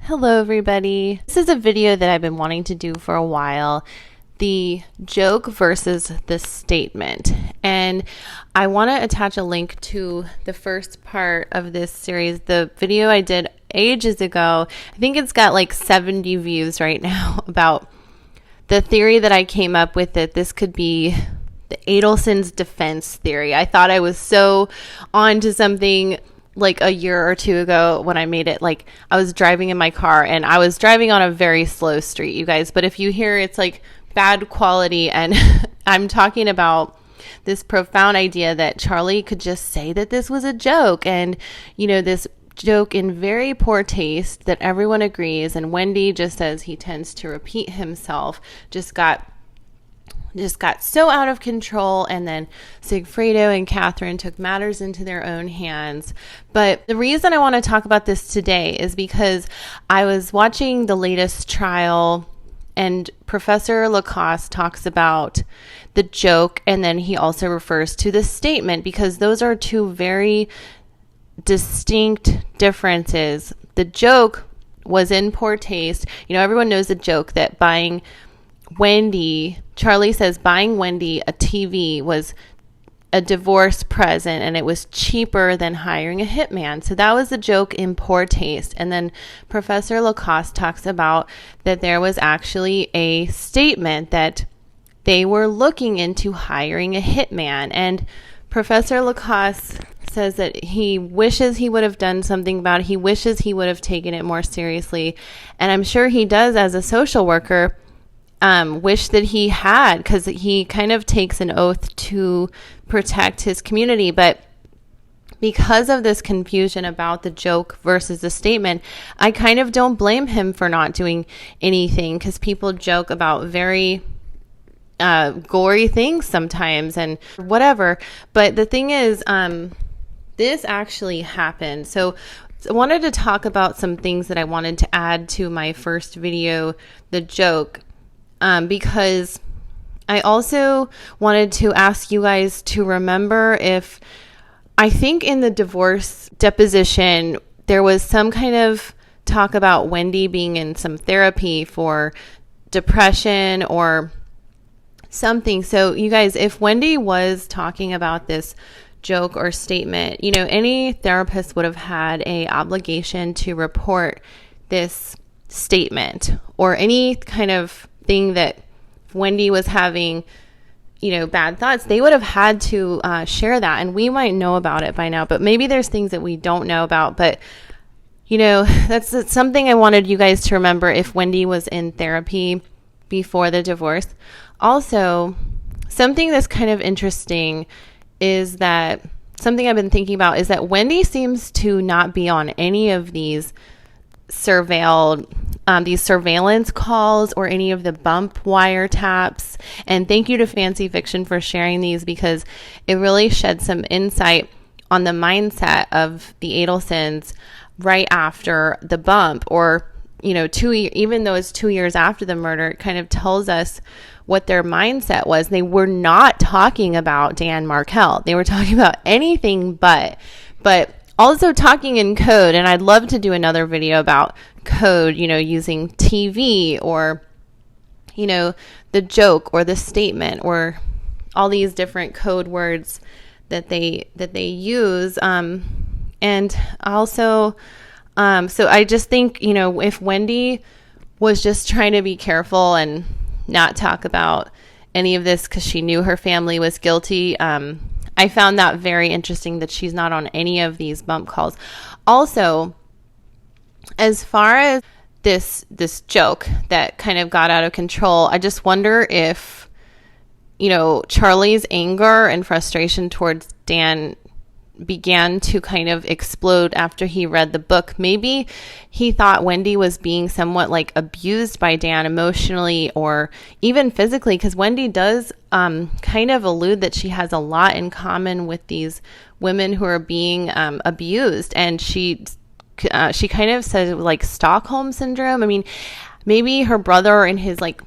Hello everybody. This is a video that I've been wanting to do for a while. The joke versus the statement. And I want to attach a link to the first part of this series. The video I did ages ago, I think it's got like 70 views right now, about the theory that I came up with, that this could be the Adelson'S defense theory. I thought I was so on to something like a year or two ago when I made it. Like, I was driving in my car and I was driving on a very slow street, you guys. But if you hear it's like bad quality, and I'm talking about this profound idea that Charlie could just say that this was a joke, and, you know, this joke in very poor taste that everyone agrees, and Wendy, just as he tends to repeat himself, just got so out of control, and then Sigfredo and Katherine took matters into their own hands. But the reason I want to talk about this today is because I was watching the latest trial, and Professor Lacoste talks about the joke, and then he also refers to the statement, because those are two very distinct differences. The joke was in poor taste. You know, everyone knows the joke that Charlie says buying Wendy a TV was a divorce present, and it was cheaper than hiring a hitman. So that was a joke in poor taste. And then Professor Lacoste talks about that there was actually a statement that they were looking into hiring a hitman. And Professor Lacoste says that he wishes he would have done something about it. He wishes he would have taken it more seriously. And I'm sure he does, as a social worker, wish that he had, because he kind of takes an oath to protect his community. But because of this confusion about the joke versus the statement, I kind of don't blame him for not doing anything, because people joke about very gory things sometimes and whatever. But the thing is, this actually happened. So I wanted to talk about some things that I wanted to add to my first video, the joke, because I also wanted to ask you guys to remember, if I think in the divorce deposition, there was some kind of talk about Wendy being in some therapy for depression or something. So you guys, if Wendy was talking about this joke or statement, you know, any therapist would have had a obligation to report this statement, or any kind of thing that Wendy was having, you know, bad thoughts. They would have had to share that, and we might know about it by now, but maybe there's things that we don't know about. But, you know, that's something I wanted you guys to remember if Wendy was in therapy before the divorce. Also, something that's kind of interesting is that, something I've been thinking about is that Wendy seems to not be on any of these these surveillance calls or any of the bump wiretaps. And thank you to Fancy Fiction for sharing these, because it really shed some insight on the mindset of the Adelson'S right after the bump, or, you know, even though it's 2 years after the murder, it kind of tells us what their mindset was. They were not talking about Dan Markel. They were talking about anything but also talking in code. And I'd love to do another video about code, you know, using TV, or, you know, the joke or the statement, or all these different code words that they use. And also, so I just think, you know, if Wendy was just trying to be careful and not talk about any of this because she knew her family was guilty, I found that very interesting that she's not on any of these bump calls. Also, as far as this joke that kind of got out of control, I just wonder if, you know, Charlie's anger and frustration towards Dan began to kind of explode after he read the book. Maybe he thought Wendy was being somewhat like abused by Dan emotionally or even physically, because Wendy does kind of allude that she has a lot in common with these women who are being abused. And she kind of says like Stockholm syndrome. I mean, maybe her brother in his like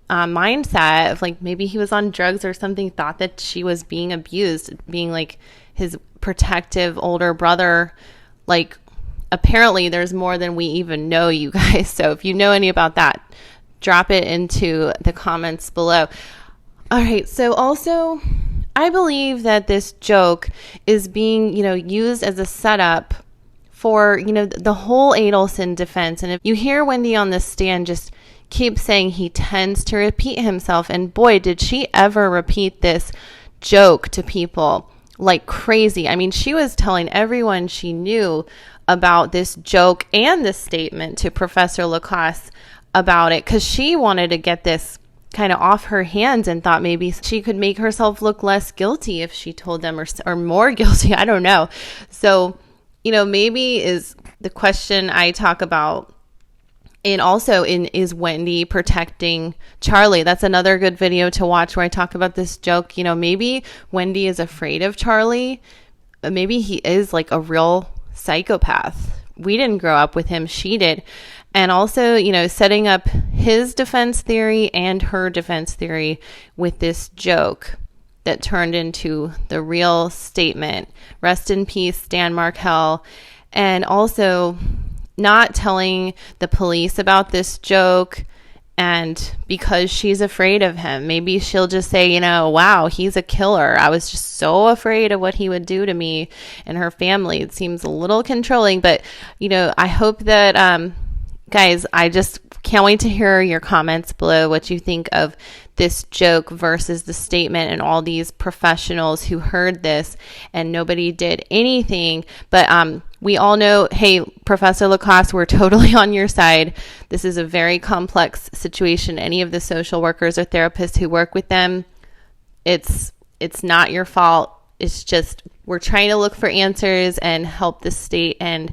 mindset of like, maybe he was on drugs or something, thought that she was being abused, being like his protective older brother, like apparently there's more than we even know, you guys. So if you know any about that, drop it into the comments below. All right. So also, I believe that this joke is being, used as a setup for, the whole Adelson defense. And if you hear Wendy on the stand just keep saying he tends to repeat himself, and boy, did she ever repeat this joke to people like crazy. I mean, she was telling everyone she knew about this joke and this statement to Professor Lacoste about it, because she wanted to get this kind of off her hands and thought maybe she could make herself look less guilty if she told them, or more guilty. I don't know. So, maybe is the question I talk about. And also is Wendy protecting Charlie? That's another good video to watch where I talk about this joke. Maybe Wendy is afraid of Charlie. Maybe he is like a real psychopath. We didn't grow up with him. She did. And also, setting up his defense theory and her defense theory with this joke that turned into the real statement. Rest in peace, Dan Markel. And also not telling the police about this joke, and because she's afraid of him. Maybe she'll just say, wow, he's a killer. I was just so afraid of what he would do to me and her family. It seems a little controlling, but I hope that guys, I just can't wait to hear your comments below, what you think of this joke versus the statement, and all these professionals who heard this and nobody did anything. But we all know, hey, Professor Lacoste, we're totally on your side. This is a very complex situation. Any of the social workers or therapists who work with them, it's not your fault. It's just we're trying to look for answers and help the state, and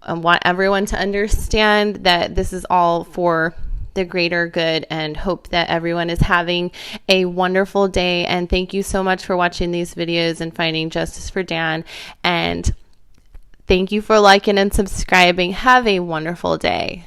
I want everyone to understand that this is all for the greater good, and hope that everyone is having a wonderful day. And thank you so much for watching these videos and finding justice for Dan. And thank you for liking and subscribing. Have a wonderful day.